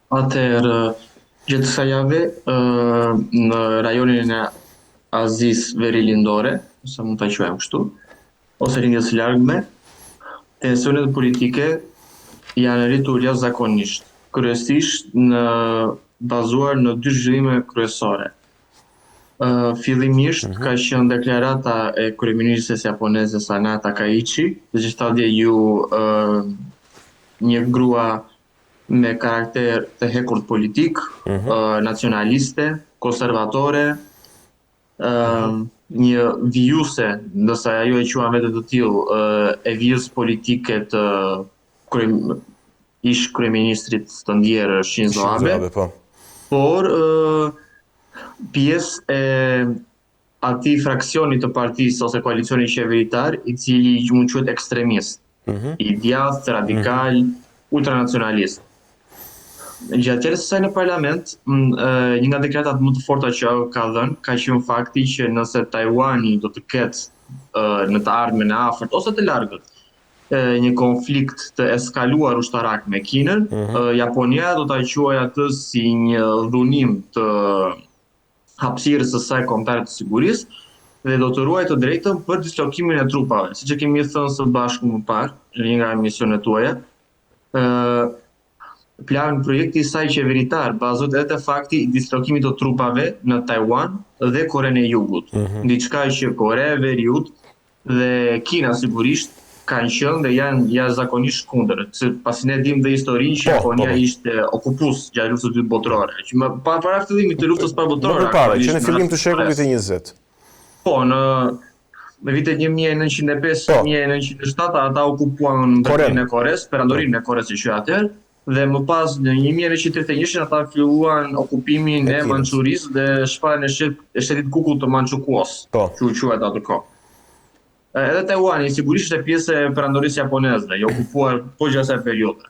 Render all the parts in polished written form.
Atëherë, gjatë kësaj jave, në rajonin e Azisë Verilindore, ose mund ta quajmë kështu, ose lindjes së largme, tensionet politike janë rritur jashtëzakonisht, kryesisht bazuar në dy zhvillime kryesore. Fillimisht ka qenë deklarata e kryeministres japoneze Sana Takaichi, dhe që tha dje ju një grua me karakter të hekur politik, nacionaliste, konservatore, një vijuse, ndërsa ajo e quan vetë të tillë, e vijës politike të ish kryeministrit të ndjerë Shinzo Abe, po. por pjesë e atij fraksioni të partisë ose koalicioni qeveritar i cili mund quhet ekstremist, i djathtë, radikal, ultranacionalist. Gjatë qeles së saj në parlament, një nga deklaratat më të forta që ajo ka dhënë ka qenë fakti që nëse Taiwani do të ketë në të ardhmen e afërt ose të largët një konflikt të eskaluar ushtarak me Kinën, Japonia do ta quajë atë si një dhunim të hapësirës së saj kombëtare të sigurisë dhe do të ruajë të drejtën për dislokimin e trupave, siç e kemi thënë së bashku më parë në një nga emisionet tuaja. Projekti i saj qeveritar bazohet edhe te fakti i dislokimit të trupave në Taiwan dhe Korenë e Jugut, diçka që Korea e Veriut dhe Kina sigurisht kanë qenë dhe janë jashtëzakonisht kundër, pasi ne dimë dhe historinë që Japonia ishte okupues gjatë luftës së dytë botërore, që para fillimit të luftës parë botërore, që në fillim të shekullit e 20. Po, në vitet 1905-1907 ata okupuan drejtimin e Kores, perandorinë e Kores që atëherë, dhe më pas në 1931 ata filluan okupimin e Mançurisë dhe shpalljen e shtetit Kukull të Mançukuos, që u quhet atë kohë. Edhe Taiwani sigurisht është pjesë e perandorisë japoneze, i okupuar po gjatë asaj periudhe.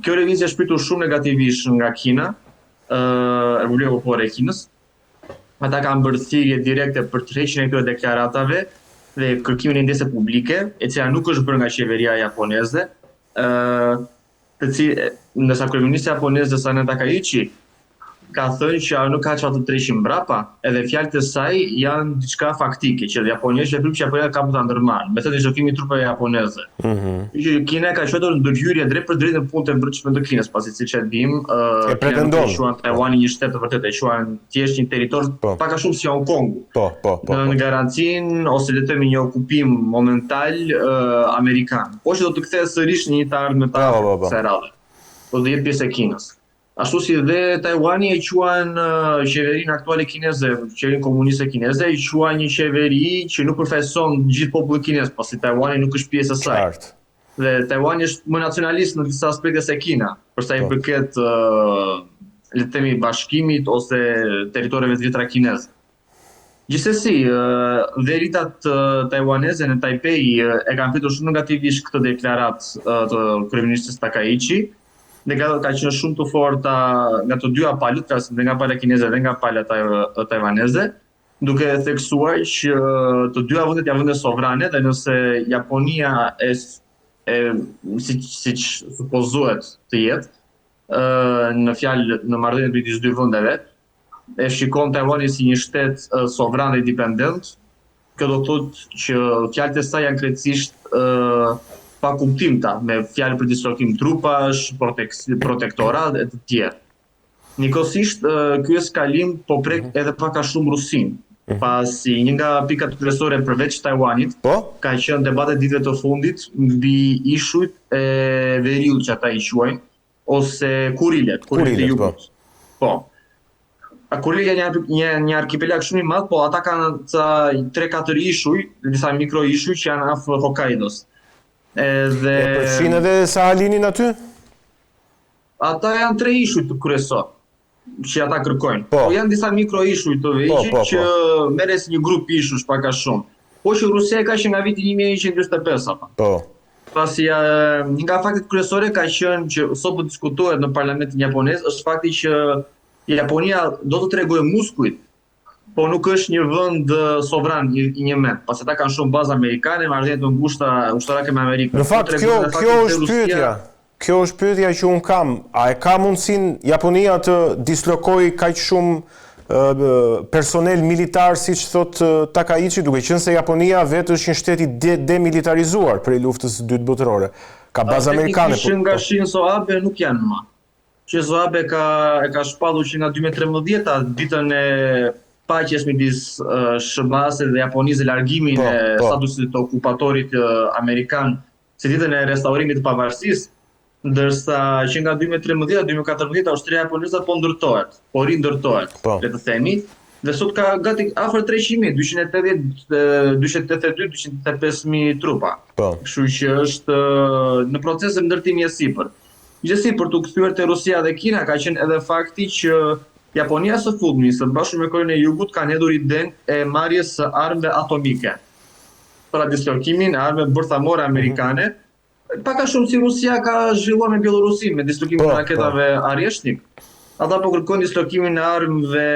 Kjo lëvizje është pritur shumë negativisht nga Kina, Republika Populore e Kinës. Ata kanë bërë thirrje direkte për tërheqjen e këtyre deklaratave dhe kërkimin e ndjesë publike, e cila nuk është bërë nga qeveria japoneze, ndërsa kryeministri japoneze Sana Takaichi ka thënë që ajo nuk ka çfarë të tërheqë mbrapa, edhe fjalët e saj janë diçka faktike, që Japonia është veprim që Japonia ka për ta ndërmarrë, me thënë zhvillimi i trupave japoneze. Kina ka quajtur ndërhyrje drejt për drejt në punët e brendshme të Kinës, pasi siç e dimë, pretendon quajnë Taiwani një shtet të vërtetë, e quajnë thjesht një territor pak a shumë si Hong Kongu. Në garancinë ose le të themi një okupim momental amerikan. Po që do të kthehet sërish në një të ardhmen të kësaj radhe. Do të jetë pjesë e Kinës. Ashtu si dhe Taiwani e quan qeverinë aktuale kineze, qeverinë komuniste kineze, e quan një qeveri që nuk përfaqëson gjithë popullin kinez, pasi Taiwani nuk është pjesë e saj. Dhe Taiwani është më nacionalist në disa aspekte se Kina, për sa i përket le të themi bashkimit ose territoreve të vjetra kineze. Gjithsesi, dhe elitat taiwaneze në Taipei e kanë pritur shumë negativisht këtë deklaratë të kryeministres Takaichi, dhe ka qenë shumë të forta nga të dyja palët, dhe nga pala kineze dhe nga pala taiwaneze, duke theksuar që të dyja vendet janë vende sovrane dhe nëse Japonia siç supozohet të jetë në fjalë në marrëdhënien midis dy vendeve, e shikon Taiwanin si një shtet sovran dhe independent, kjo do thotë që fjalët e saj janë krejtësisht pa kuptimta, me fjalë për dislokim trupash, protektorat e të tjerë. Njëkohësisht, ky eskalim po prek edhe pak a shumë Rusinë, pasi një nga pikat kryesore përveç Taiwanit ka qenë debatet ditëve të fundit mbi ishujt e veriut që ata i quajnë, ose Kurilet e Jugut. Po. Kurilet janë një arkipelag shumë i madh, po ata kanë 3-4 ishuj, disa mikro ishuj që janë afër Hokkaidos. Përfshin edhe Sahalinin aty? Ata janë 3 ishuj të kryesor që ata kërkojnë. Po janë disa mikro ishuj të vegjël që merren si një grup ishush pak a shumë. Po që Rusia ka qenë nga viti 1945 apo. Pasi një nga faktet kryesore ka qenë që sot po diskutohet në parlamentin japonez është fakti që Japonia do të tregojë muskujt, po nuk është një vend sovran i një mend, pasi ata kanë shumë bazë amerikane, marrëdhënie të ngushta ushtarake me Amerikën. Në fakt kjo është pyetja. kjo është pyetja që unë kam. A e ka mundësin Japonia të dislokoj kaq shumë personel militar, si që thot Takaichi, duke qenë se Japonia vetë është një shteti demilitarizuar prej luftës së dytë botërore. Ka bazë amerikane. Teknikisht nga Shinzo Abe nuk janë më. Shinzo Abe e ka shpallur që nga 2013, ditën e paqes midis SBA-së dhe Japonisë, largimin e statusit të okupatorit amerikan, si ditën e restaurimit të pavarësisë, ndërsa që nga 2013-2014 Austria Japoneze po ndërtohet, po rindërtohet, le të themi, dhe sot ka gati afër 300.000, 282-285.000 trupa. Kështu që është në proces të ndërtimi e sipër. Gjithsesi, për të kthyer te Rusia dhe Kina ka qenë edhe fakti që Japonia së fundmi, së bashku me Korenë e Jugut, kanë hedhur idenë e marrjes së armëve atomike. Pra dislokimin e armëve bërthamore amerikane, pak a shumë si Rusia ka zhvilluar me Bielorusin, me dislokimin e raketave Areshnik. Ata po kërkojnë dislokimin e armëve,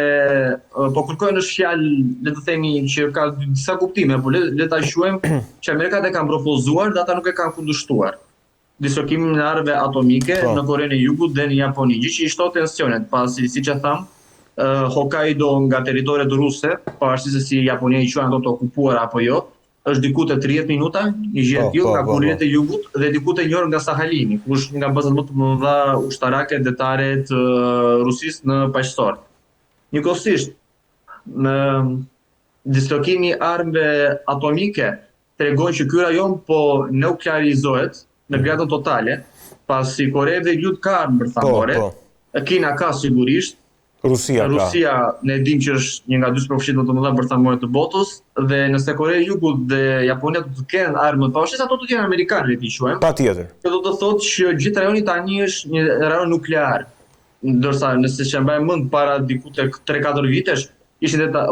po kërkojnë është fjalë, le të themi, që ka disa kuptime, por le ta quajmë që Amerikat e kanë propozuar dhe ata nuk e kanë kundërshtuar. Dislokimin e armëve atomike në Korenë e Jugut dhe në Japoni, gjë që i shto tensionet, pasi siç e tham, Hokkaido nga territoret ruse, pavarësisht se si Japonia i quajnë ato të okupuar apo jo, është diku te 30 minuta, një gjë e tillë nga Korea e Jugut dhe diku te një orë nga Sahalini, ku është nga bazat më të mëdha ushtarake detare të Rusisë në paqësor. Njëkohësisht, në dislokimi i armëve atomike tregon që ky rajon po nuklearizohet në gradën totale, pasi Korea dhe Jugut ka armë bërthamore, Kina ka sigurisht, Rusia ne dim që është një nga 40% më të mëdha bërthamore të botës, dhe nëse Korea e Jugut dhe Japonia do të kenë armë të pavarësisht ato do të jenë amerikane, le të quajmë. Patjetër. Kjo do të thotë që gjithë rajoni tani është një rajon nuklear. Ndërsa nëse që mbaj mend para diku tek 3-4 vitesh,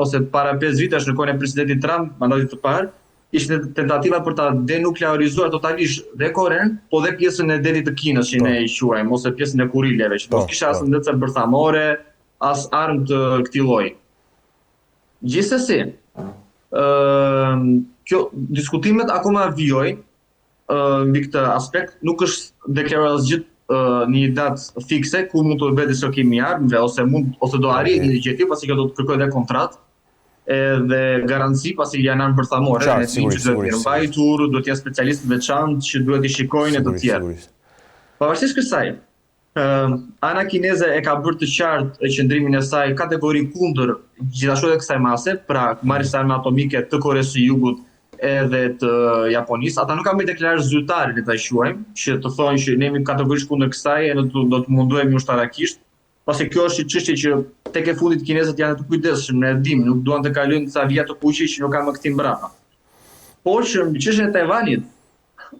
ose para 5 vitesh në kohën e presidentit Trump, mandatit të parë, ishin tentativa për ta denuklearizuar totalisht dhe Korenë, po dhe pjesën e detit të Kinës që ne i quajmë, ose pjesën e Kurileve, që mos kishte as ndërsa bërthamore, as armë të këtij lloji. Gjithsesi, kjo diskutimet akoma vijojnë mbi këtë aspekt, nuk është deklaruar asgjë në një datë fikse ku mund të bëhet dislokimi i armëve ose do arrijë një gjë tillë, pasi kjo do të kërkojë dhe kontratë edhe garanci, pasi janë armë bërthamore, ne dimë që duhet të mbajtur, duhet të jenë specialistë veçantë që duhet i shikojnë e të tjerë. Pavarësisht kësaj, ana kineze e ka bërë të qartë qëndrimin e saj kategori kundër gjithashtu edhe kësaj mase, pra marrjes së armëve atomike të Koreas së Jugut edhe të Japonisë. Ata nuk kanë bërë deklaratë zyrtare, le ta quajmë, që të thonë që ne jemi kategorisht kundër kësaj e do të munduemi ushtarakisht, pasi kjo është çështje që tek e fundit kinezët janë të kujdesshëm, ne e dimë, nuk duan të kalojnë disa vija të kuqe që nuk kanë më kthim brapa. Por që në çështjen e Tajvanit,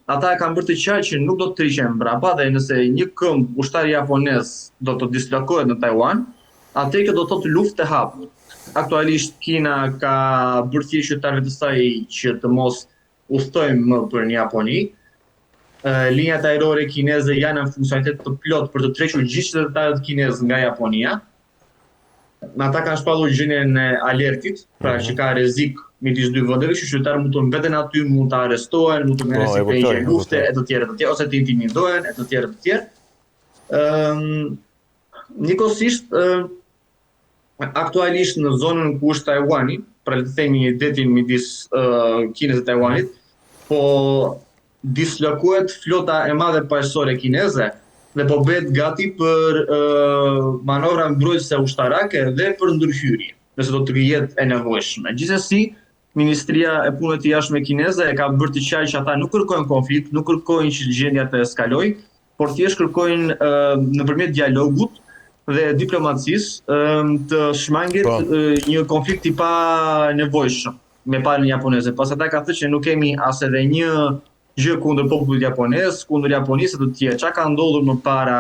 ata e kanë bërë të qartë që nuk do të trishen brapa dhe nëse një këmbë ushtar japonez do të dislokohet në Taiwan, atëherë kjo do të thotë luftë e hapur. Aktualisht Kina ka bërë thjesht qytetarëve të saj që të mos udhtojnë më për në Japoni. Linjat ajrore kineze janë në funksionalitet të plot për të tërhequr gjithë qytetarët kinezë nga Japonia. Ata kanë shpallur gjënien e alertit, pra që ka rrezik midis dy vendeve, që qytetarët mund të mbeten aty, mund të arrestohen, mund të merren si pejë lufte e të tjerë, ose të intimidohen e të tjerë. Njëkohësisht, aktualisht në zonën ku është Taiwani, pra le të themi detin midis Kinës dhe Taiwanit, po dislokohet flota e madhe paqësore kineze dhe po bëhet gati për manovra mbrojtëse ushtarake dhe për ndërhyrje, nëse do të jetë e nevojshme. Gjithsesi, Ministria e Punëve të Jashtme kineze e ka bërë të qartë që ata nuk kërkojnë konflikt, nuk kërkojnë që gjendja të eskalojë, por thjesht kërkojnë nëpërmjet dialogut dhe diplomacisë të shmanget një konflikt i pa nevojshëm me palën japoneze. Pas ata ka thënë që nuk kemi as edhe një gjë kundër popullit japonez, kundër Japonisë të tjerë. Çka ka ndodhur më para,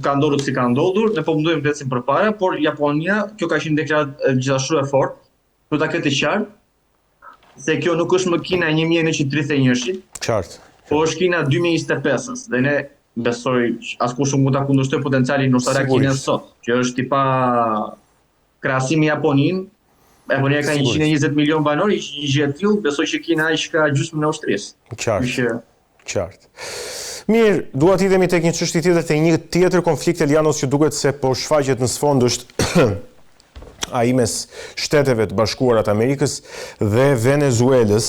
ka ndodhur si ka ndodhur, ne po mundohemi të ecim përpara, por Japonia, kjo ka qenë deklaratë gjithashtu e fortë, për ta këtë qartë, se kjo nuk është më Kina e 1931-shit, qartë, po është Kina 2025-s, dhe ne besoj askush mund ta kundërshtojë potencialin ushtarak kinez sot, që është tipa krahasimi Japoninë. Japonia ka 120 milion banor, një gjë e tillë, besoj që Kina aq ka gjysmën e Austrisë. Qartë. Mirë, dua të idemi tek një çështje tjetër, te një tjetër konflikt Elianos që duket se po shfaqet në sfond është ai mes Shteteve të Bashkuara të Amerikës dhe Venezuelës.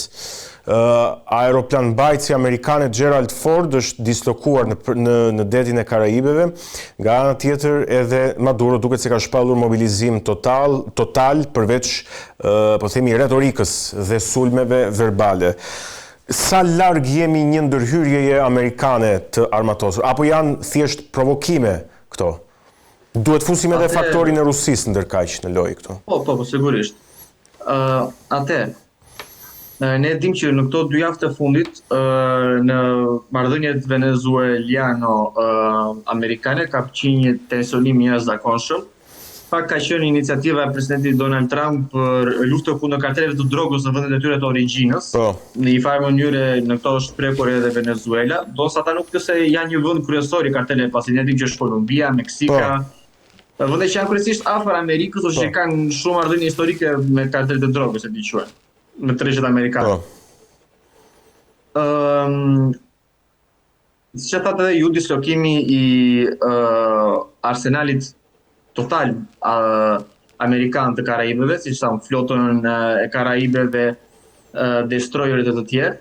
Aeroplan mbajtësi amerikane Gerald Ford është dislokuar në detin e Karajibeve. Nga ana tjetër edhe Maduro duket se ka shpallur mobilizim total përveç po themi retorikës dhe sulmeve verbale. Sa larg jemi një ndërhyrjeje amerikane të armatosur, apo janë thjesht provokime këto? Duhet fusim edhe faktorin e Rusisë ndërkaq në lojë këto. Po, sigurisht. Ne dim që në këto 2 javë të fundit në marrëdhëniet venezueliano-amerikane ka qenë një tensionim i jashtëzakonshëm. Pak ka qenë iniciativa e presidentit Donald Trump për luftë kundër karteleve të drogës në vendet e tyre të origjinës. Në një farë mënyrë në këto është prekur edhe Venezuela, dosa ata nuk se janë një vend kryesor i karteleve, pasi ne dim që është Kolumbia, Meksika, vende që janë kryesisht afër Amerikës ose që kanë shumë marrëdhënie historike me kartelet e drogës, e di quhen, me tregjet amerikane. Siç e thatë edhe ju, dislokimi i arsenalit total amerikan të Karajibeve, si që thamë flotën e Karajibeve, destroyerit e të tjerë,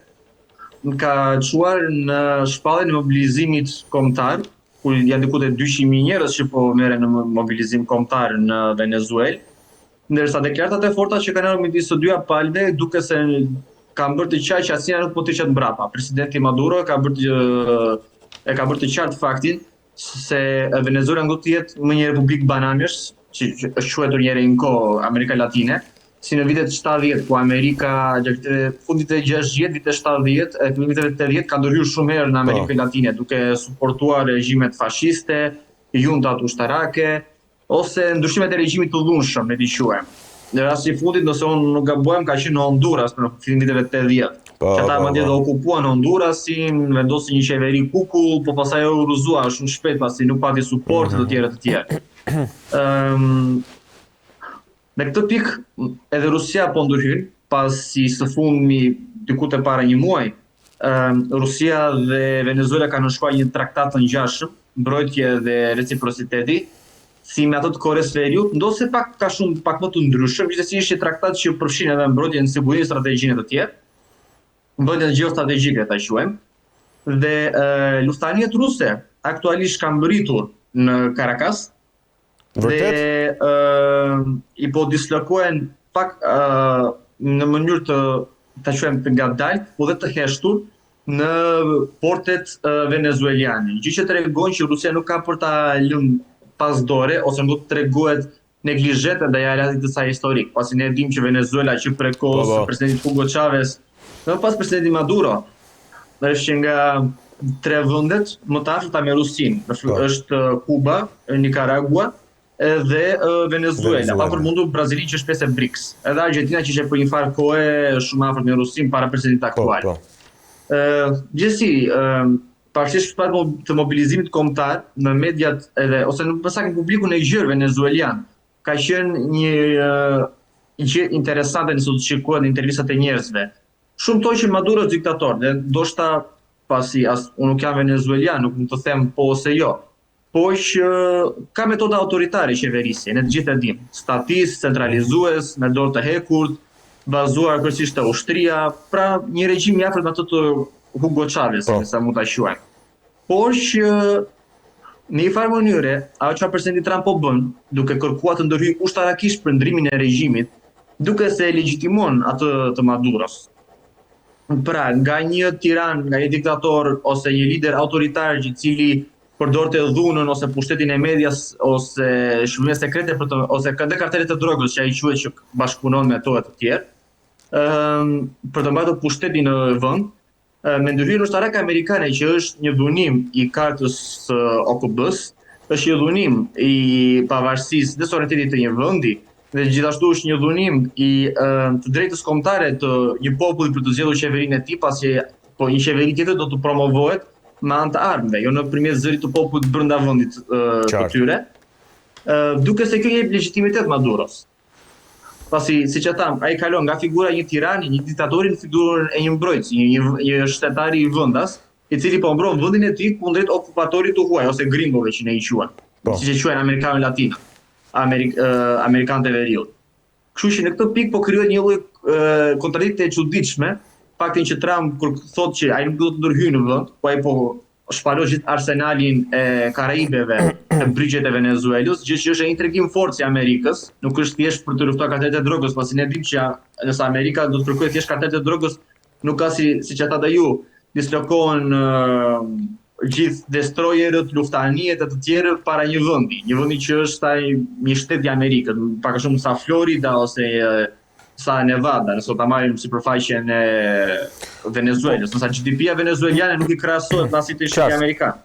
ka çuar në shpalljen e mobilizimit kombëtar, ku janë diku te 200.000 njerëz që po merren në mobilizim kombëtar në Venezuelë, ndërsa deklaratat e forta që kanë ardhur midis së dyja palëve duke se kanë bërë të qartë që asnjëra nuk po të qetë mbrapa. Presidenti Maduro ka bërë të qartë faktin se Venezuela do të jetë më një republikë bananësh, që është quajtur njëherë në kohë Amerika Latine, si në vitet 70, ku Amerika gjatë fundit të 60, vitet 70, e viteve 80 ka ndërhyrë shumë herë në Amerikën Latine, duke suportuar regjimet fashiste, juntat ushtarake, ose ndryshimet e regjimit të dhunshëm, ne di quajmë. Në rasti fundit, nëse unë nuk gabuam, ka qenë në Honduras në fillim viteve 80. Që ata madje do okupuan Hondurasin, vendosin një qeveri kukull, po pastaj u rrëzua shumë shpejt pasi nuk pati suport të tjerë. Në këtë pikë edhe Rusia po ndërhyn, pasi së fundmi diku te para një muaj, Rusia dhe Venezuela kanë nënshkruar një traktat të ngjashëm, mbrojtje dhe reciprociteti, si me ato të Koreas së Veriut, ndosë pak më të ndryshëm, gjithsesi është një traktat që përfshin edhe mbrojtjen e sigurinë, strategjinë të tjerë, mbrojtjen geostrategjike ta quajmë, dhe luftaniet ruse aktualisht kanë mbërritur në Caracas dhe i po dislokohen pak në mënyrë të ta quajmë të ngadalt, po dhe të heshtur në portet venezueliane. Gjë që tregon që Rusia nuk ka për ta lënë pas dore, ose nuk tregohet neglizhente ndaj aleatit të saj historik, pasi ne dim që Venezuela që prej kohës presidentit Hugo Chavez, dhe pas presidentit Maduro, është nga 3 vendet më të afërta me Rusinë, është Kuba, Nicaragua dhe Venezuela, pa përmundur Brazili që është pjesë e BRICS, edhe Argentina që ishte për një farë kohe shumë afërt me Rusinë para presidentit aktual. Gjithsesi, pavarësisht të mobilizimit kombëtar në mediat ose në saktë publikun e gjerë venezuelian, ka qenë një gjë interesante nëse do të shikohet në intervistat e njerëzve. Shumë thonë që Maduro është diktator, dhe ndoshta pasi unë nuk jam venezuelian, nuk mund të them po ose jo, po që ka metoda autoritare qeverisje, ne të gjithë e dim, statist, centralizues, me dorë të hekurt, bazuar kryesisht te ushtria, pra një regjim i afërt me atë të Hugo Chavez, sa mund ta quajmë. Por që në një farë mënyre, ajo që presidenti Trump po bën, duke kërkuar të ndërhyjë ushtarakisht për ndrimin e regjimit, duke se legjitimon atë të Maduros. Pra, nga një tiran, nga një diktator ose një lider autoritar i cili përdorte dhunën ose pushtetin e medias ose shërbime sekrete ose dhe kartelet të drogës që ai quhet që bashkëpunon me ato të tjerë, për të mbajtur pushtetin në vend, me ndërhyrjen ushtarake amerikane që është një dhunim i kartës OKB-s, është një dhunim i pavarësisë dhe suverenitetit të një vendi, dhe gjithashtu është një dhunim i të drejtës kombëtare të një populli për të zgjedhur qeverinë e tij, pasi një qeveri tjetër do të promovohet me anë të armëve, jo nëpërmjet zërit të popullit brenda vendit të tyre, duke se kjo jep legjitimitet Maduros. Pasi, siç e tham, ai kalon nga figura një tirani, një diktatori në figurën e një mbrojtësi, një shtetari i vendas, i cili po mbron vendin e tij kundrejt okupatorit të huaj ose gringove që ne i quajmë. Siç e quajnë amerikanët latinë, amerikanët e veriut. Kështu që në këtë pikë po krijohet një lloj kontradikte e çuditshme, faktin që Trump kur thotë që ai nuk do të ndërhyjë në vend, po ai po shpalo gjithë arsenalin e Karaibeve në brigjet e Venezuelës, gjë që është një tregim forcë i Amerikës, nuk është thjesht për të luftuar kartelet e drogës, pasi ne dimë që nëse Amerika do të kërkojë thjesht kartelet e drogës, nuk ka siç e thatë ju, dislokohen gjithë destroyerët, luftanijet e të tjerë para një vendi që është një shtet i Amerikës, pak a shumë sa Florida ose sa Nevada, nëse ta marrim sipërfaqen e Venezuelës, nëse GDP-ja venezueliane nuk i krahasohet me asnjë të shtetit amerikan.